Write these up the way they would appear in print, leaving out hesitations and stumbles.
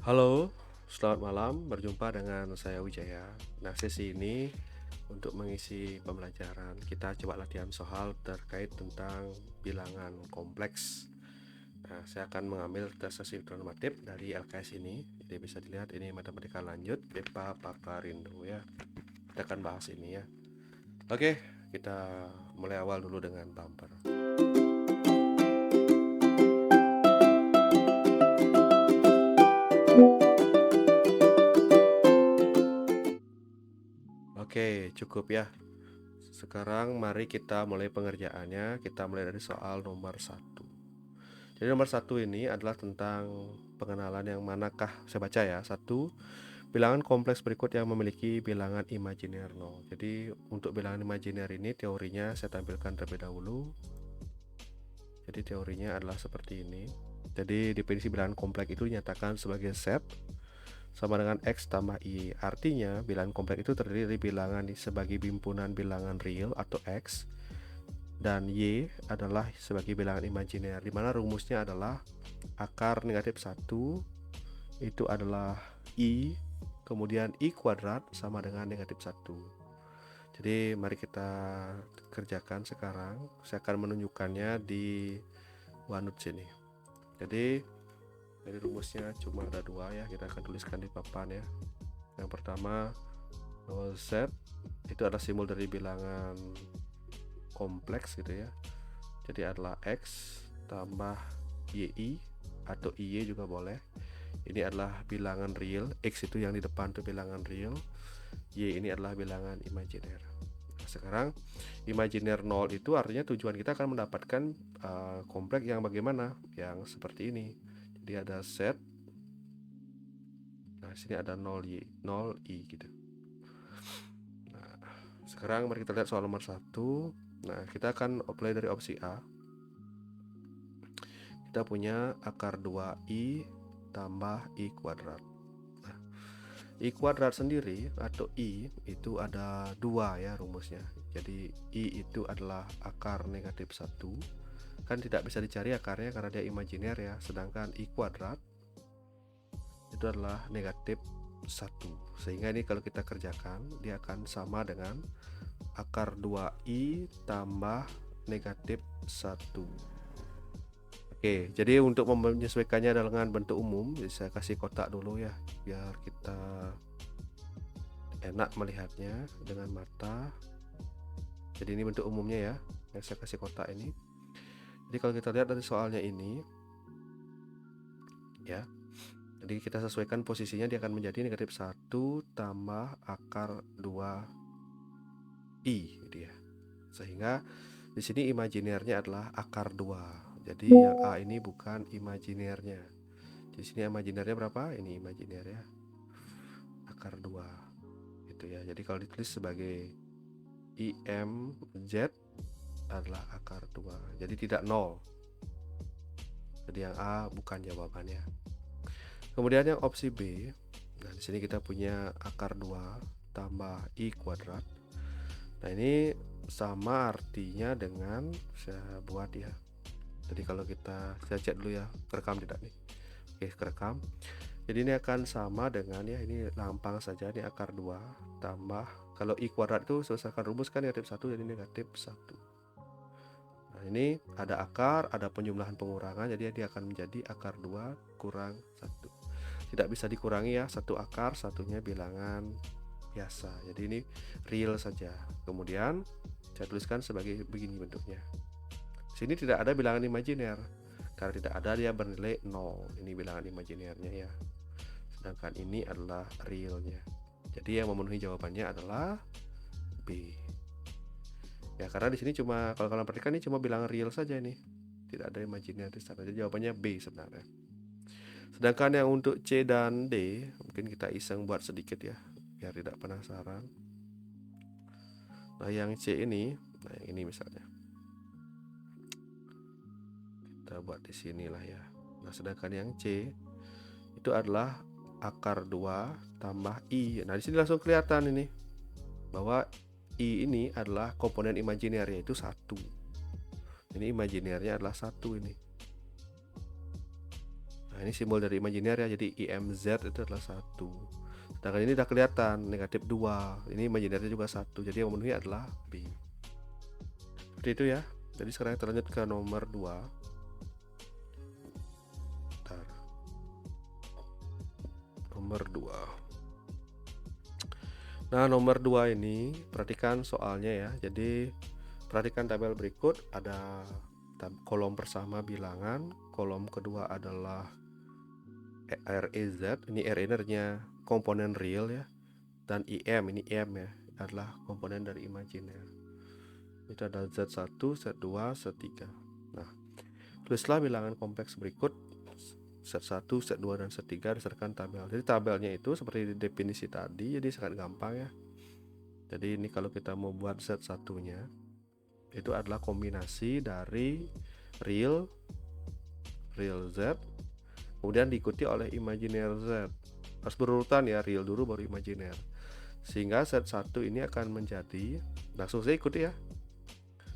Halo, selamat malam. Berjumpa dengan saya Wijaya. Nah, sesi ini untuk mengisi pembelajaran, kita coba latihan soal terkait tentang bilangan kompleks. Nah, saya akan mengambil tes sesi normatif dari LKS ini. Jadi bisa dilihat ini matematika lanjut, BEPA Paparindo ya. Kita akan bahas ini ya. Oke, kita mulai awal dulu dengan bumper. Oke, cukup ya. Sekarang mari kita mulai pengerjaannya. Kita mulai dari soal nomor 1. Jadi nomor 1 ini adalah tentang pengenalan yang manakah, saya baca ya. 1. Bilangan kompleks berikut yang memiliki bilangan imajiner 0. Jadi untuk bilangan imajiner ini teorinya saya tampilkan terlebih dahulu. Jadi teorinya adalah seperti ini. Jadi definisi bilangan kompleks itu dinyatakan sebagai set sama dengan X tambah Y. Artinya bilangan kompleks itu terdiri dari bilangan sebagai himpunan bilangan real atau X, dan Y adalah sebagai bilangan imajiner, di mana rumusnya adalah akar negatif 1 itu adalah I, kemudian I kuadrat sama dengan negatif 1. Jadi mari kita kerjakan sekarang. Saya akan menunjukkannya di OneNote sini. Jadi rumusnya cuma ada 2 ya, kita akan tuliskan di papan ya. Yang pertama, Z itu adalah simbol dari bilangan kompleks gitu ya. Jadi adalah X tambah YI atau IY juga boleh. Ini adalah bilangan real. X itu yang di depan itu bilangan real, Y ini adalah bilangan imajiner. Nah, sekarang imajiner 0 itu artinya tujuan kita akan mendapatkan kompleks yang bagaimana? Yang seperti ini. Jadi ada set. Nah, sini ada 0Y, 0I gitu. Nah, sekarang mari kita lihat soal nomor 1. Nah, kita akan apply dari opsi A. Kita punya akar 2I tambah I kuadrat. Nah, I kuadrat sendiri atau I itu ada 2 ya rumusnya. Jadi I itu adalah akar negatif 1. Kan tidak bisa dicari akarnya karena dia imajiner ya. Sedangkan I kuadrat itu adalah negatif 1. Sehingga ini kalau kita kerjakan, dia akan sama dengan akar 2I tambah negatif 1. Oke, jadi untuk menyesuaikannya dengan bentuk umum, saya kasih kotak dulu ya, biar kita enak melihatnya dengan mata. Jadi ini bentuk umumnya ya, yang saya kasih kotak ini. Jadi kalau kita lihat dari soalnya ini ya, jadi kita sesuaikan posisinya, dia akan menjadi negatif 1 tambah akar 2I gitu ya. Sehingga di sini imajinernya adalah akar 2. Jadi yang A ini bukan imajinernya. Di sini imajinernya berapa? Ini imajiner ya. Akar 2. Gitu ya. Jadi kalau ditulis sebagai IMZ adalah akar 2. Jadi tidak 0. Jadi yang A bukan jawabannya. Kemudian yang opsi B. Nah, di sini kita punya akar 2 tambah I kuadrat. Nah, ini sama artinya dengan saya buat ya. Jadi kalau saya cek dulu ya, kerekam tidak nih? Oke, kerekam. Jadi ini akan sama dengan ya, ini lampang saja, ini akar 2 tambah, kalau I kuadrat itu selesaikan rumus kan negatif 1, jadi negatif 1. Nah, ini ada akar, ada penjumlahan pengurangan, jadi dia akan menjadi akar 2 kurang 1. Tidak bisa dikurangi ya, satu akar, satunya bilangan biasa. Jadi ini real saja. Kemudian saya tuliskan sebagai begini bentuknya. Sini tidak ada bilangan imajiner. Karena tidak ada, dia bernilai 0. Ini bilangan imajinernya ya. Sedangkan ini adalah realnya. Jadi yang memenuhi jawabannya adalah B. Ya, karena di sini cuma, kalau kalian perhatikan ini cuma bilangan real saja ini. Tidak ada imajiner di sana. Jadi jawabannya B sebenarnya. Sedangkan yang untuk C dan D, mungkin kita iseng buat sedikit ya, biar tidak penasaran. Nah, yang C ini, nah yang ini misalnya. Kita buat di sinilah ya. Nah, sedangkan yang C itu adalah akar 2 tambah I. Nah, di sini langsung kelihatan ini bahwa I ini adalah komponen imajiner, yaitu 1. Ini imajinernya adalah 1 ini. Nah, Nah, ini simbol dari imajiner ya, jadi IMZ itu adalah 1. Sedangkan ini udah kelihatan negatif 2. Ini imajinernya juga 1. Jadi yang memenuhi adalah B. Seperti itu ya. Jadi sekarang kita lanjut ke nomor 2. Bentar. Nomor 2. Nah, nomor 2 ini perhatikan soalnya ya. Jadi perhatikan tabel berikut, ada kolom pertama bilangan, kolom kedua adalah REZ, ini RE-nya komponen real ya, dan IM, ini IM ya, adalah komponen dari imajiner. Itu ada Z1, Z2, Z3. Nah, tulislah bilangan kompleks berikut Z1, Z2, dan Z3 berdasarkan tabel. Jadi tabelnya itu seperti di definisi tadi, jadi sangat gampang ya. Jadi ini kalau kita mau buat Z1-nya, itu adalah kombinasi dari real Z, kemudian diikuti oleh imajiner Z. Harus berurutan ya, real dulu baru imajiner. Sehingga Z1 ini akan menjadi, langsung saya ikuti ya,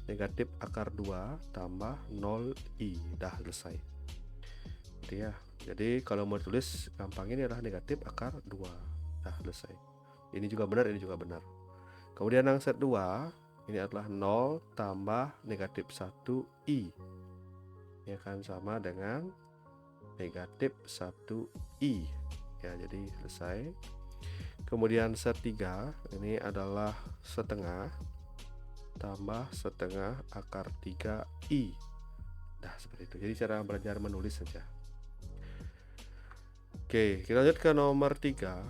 negatif akar 2 tambah 0i. Dah selesai. Jadi ya, jadi kalau mau tulis gampang ini adalah negatif akar 2. Dah selesai. Ini juga benar, ini juga benar. Kemudian yang Z2 ini adalah 0 tambah negatif 1i. Ini akan sama dengan negatif 1i. Ya, jadi selesai. Kemudian Z3 ini adalah setengah tambah setengah akar 3i. Nah, seperti itu. Jadi cara belajar menulis saja. Oke, kita lanjut ke nomor 3.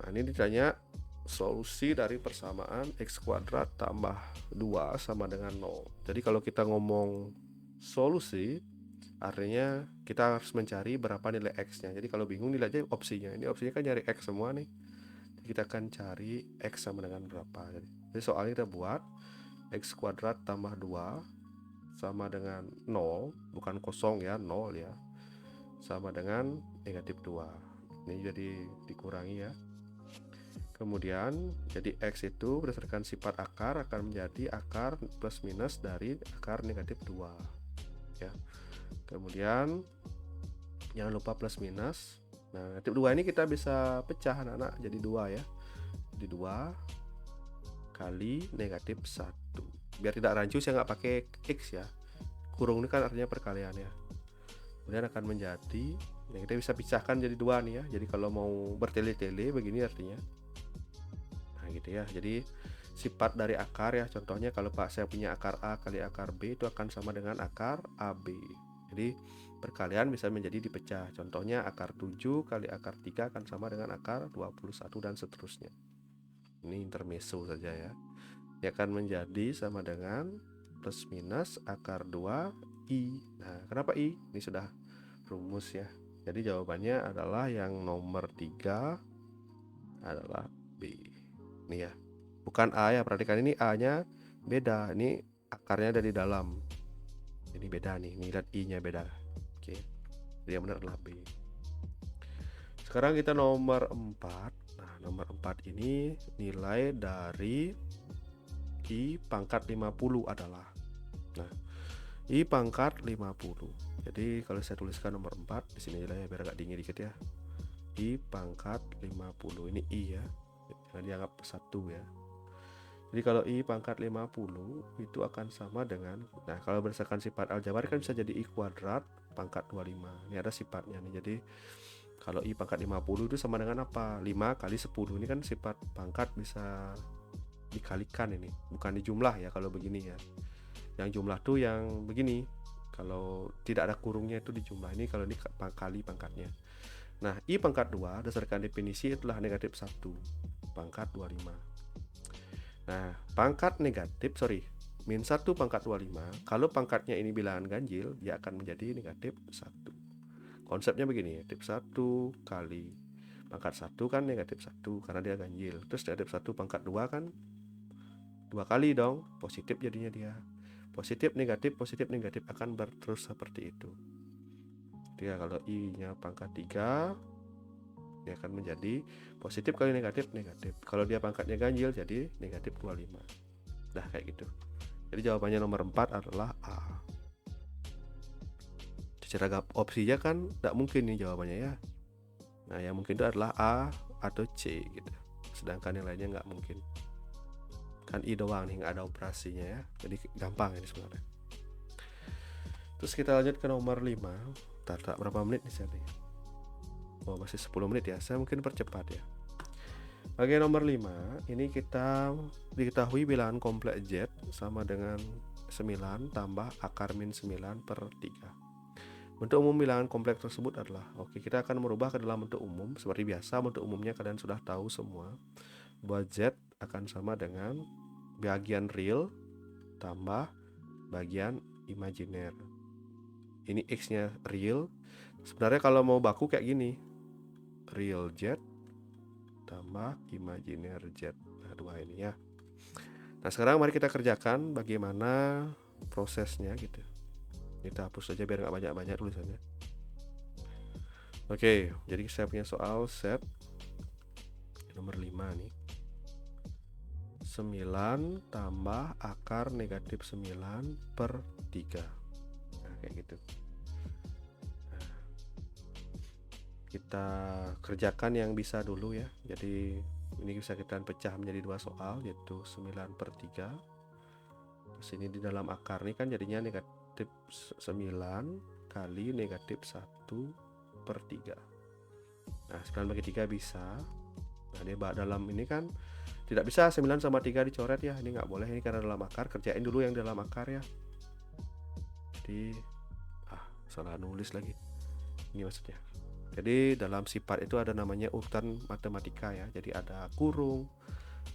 Nah, ini ditanya solusi dari persamaan x kuadrat tambah 2 sama dengan 0. Jadi kalau kita ngomong solusi, artinya kita harus mencari berapa nilai x-nya. Jadi kalau bingung dilihat aja opsinya. Ini opsinya kan nyari x semua nih. Kita akan cari x sama dengan berapa. Jadi soalnya kita buat x kuadrat tambah 2 sama dengan 0, bukan kosong ya, 0 ya, sama dengan negatif 2. Ini jadi dikurangi ya. Kemudian jadi x itu berdasarkan sifat akar akan menjadi akar plus minus dari akar negatif 2 ya. Kemudian jangan lupa plus minus. Nah, negatif 2 ini kita bisa pecah anak-anak jadi 2 ya. Jadi 2 kali negatif 1. Biar tidak rancu saya nggak pakai x ya. Kurung ini kan artinya perkalian ya. Kemudian akan menjadi, nah kita bisa pisahkan jadi 2 nih ya. Jadi kalau mau bertele-tele begini artinya. Nah gitu ya. Jadi sifat dari akar ya. Contohnya kalau Pak saya punya akar A kali akar B itu akan sama dengan akar AB. Jadi perkalian bisa menjadi dipecah. Contohnya akar 7 kali akar 3 akan sama dengan akar 21 dan seterusnya. Ini intermezzo saja ya. Ini akan menjadi sama dengan plus minus akar 2i. Nah, kenapa i? Ini sudah rumus ya. Jadi jawabannya adalah yang nomor 3 adalah B. Ini ya. Bukan A ya, perhatikan ini A-nya beda. Ini akarnya ada di dalam. Ini beda nih. Ini lihat I-nya beda. Oke. Jadi yang benar adalah B. Sekarang kita nomor 4. Nah, nomor 4 ini nilai dari I pangkat 50 adalah. Nah, I pangkat 50. Jadi kalau saya tuliskan nomor 4 di sini nilainya biar agak tinggi dikit ya. I pangkat 50. Ini I ya. Jangan dianggap 1 ya. Jadi kalau I pangkat 50 itu akan sama dengan, nah kalau berdasarkan sifat aljabar kan bisa jadi I kuadrat pangkat 25. Ini ada sifatnya nih. Jadi kalau I pangkat 50 itu sama dengan apa? 5 kali 10. Ini kan sifat pangkat bisa dikalikan, ini bukan di jumlah ya kalau begini ya. Yang jumlah tuh yang begini, kalau tidak ada kurungnya itu di jumlah. Ini kalau ini kali pangkatnya. Nah, I pangkat 2 berdasarkan definisi itulah negatif 1 pangkat 25. Nah, pangkat negatif, min 1 pangkat 25, kalau pangkatnya ini bilangan ganjil, dia akan menjadi negatif 1. Konsepnya begini, negatif 1 kali pangkat 1 kan negatif 1 karena dia ganjil. Terus negatif 1 pangkat 2 kan 2 kali dong, positif jadinya dia. Positif negatif akan berterus seperti itu. Dia kalau I-nya pangkat 3, dia akan menjadi positif kali negatif. Kalau dia pangkatnya ganjil jadi negatif 25. Nah, kayak gitu. Jadi jawabannya nomor 4 adalah A. secara opsinya kan tidak mungkin nih jawabannya ya. Nah, yang mungkin itu adalah A atau C gitu. Sedangkan yang lainnya nggak mungkin. Kan I doang nih, nggak ada operasinya ya. Jadi gampang ini sebenarnya. Terus kita lanjut ke nomor 5. Tak berapa menit nih saya nih? Oh, masih 10 menit ya. Saya mungkin percepat ya. Bagian nomor 5, ini kita diketahui bilangan kompleks Z sama dengan 9 tambah akar min 9 per 3. Bentuk umum bilangan kompleks tersebut adalah, oke, kita akan merubah ke dalam bentuk umum. Seperti biasa, bentuk umumnya kalian sudah tahu semua. Buat Z akan sama dengan bagian real tambah bagian imajiner. Ini X-nya real. Sebenarnya kalau mau baku kayak gini, real Z tambah imajiner Z. Nah, dua ini ya. Nah, sekarang mari kita kerjakan bagaimana prosesnya gitu. Kita hapus saja biar nggak banyak-banyak tulisannya. Oke, jadi saya punya soal set nomor 5 nih. 9 tambah akar negatif 9 per 3. Nah, kayak gitu. Nah, kita kerjakan yang bisa dulu ya. Jadi ini bisa kita pecah menjadi dua soal, yaitu 9 per 3. Terus ini di dalam akar ini kan jadinya negatif 9 kali negatif 1 per 3. Nah, 9 bagi 3 bisa. Nah, dia dalam ini kan tidak bisa 9 sama 3 dicoret ya. Ini nggak boleh, ini karena dalam akar. Kerjain dulu yang dalam akar ya. Jadi salah nulis lagi. Ini maksudnya. Jadi dalam sifat itu ada namanya urutan matematika ya. Jadi ada kurung,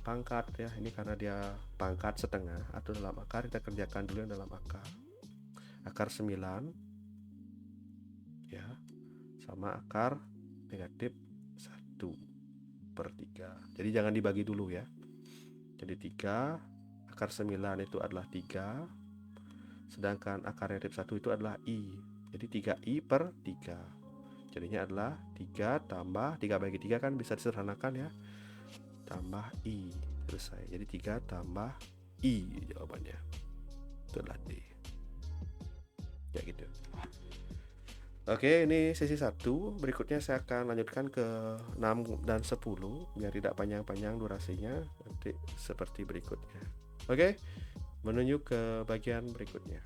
pangkat ya. Ini karena dia pangkat setengah atau dalam akar, kita kerjakan dulu yang dalam akar. Akar 9 ya sama akar negatif 1 per 3. Jadi jangan dibagi dulu ya. Jadi 3, akar 9 itu adalah 3, sedangkan akar negatif 1 itu adalah I. Jadi 3I per 3. Jadinya adalah 3 tambah 3 bagi 3 kan bisa disederhanakan ya. Tambah I. Selesai. Jadi 3 tambah I jawabannya. Itu adalah D. Ya gitu. Oke, ini sesi 1. Berikutnya saya akan lanjutkan ke 6 dan 10 biar tidak panjang-panjang durasinya. Nanti seperti berikutnya. Oke, menuju ke bagian berikutnya.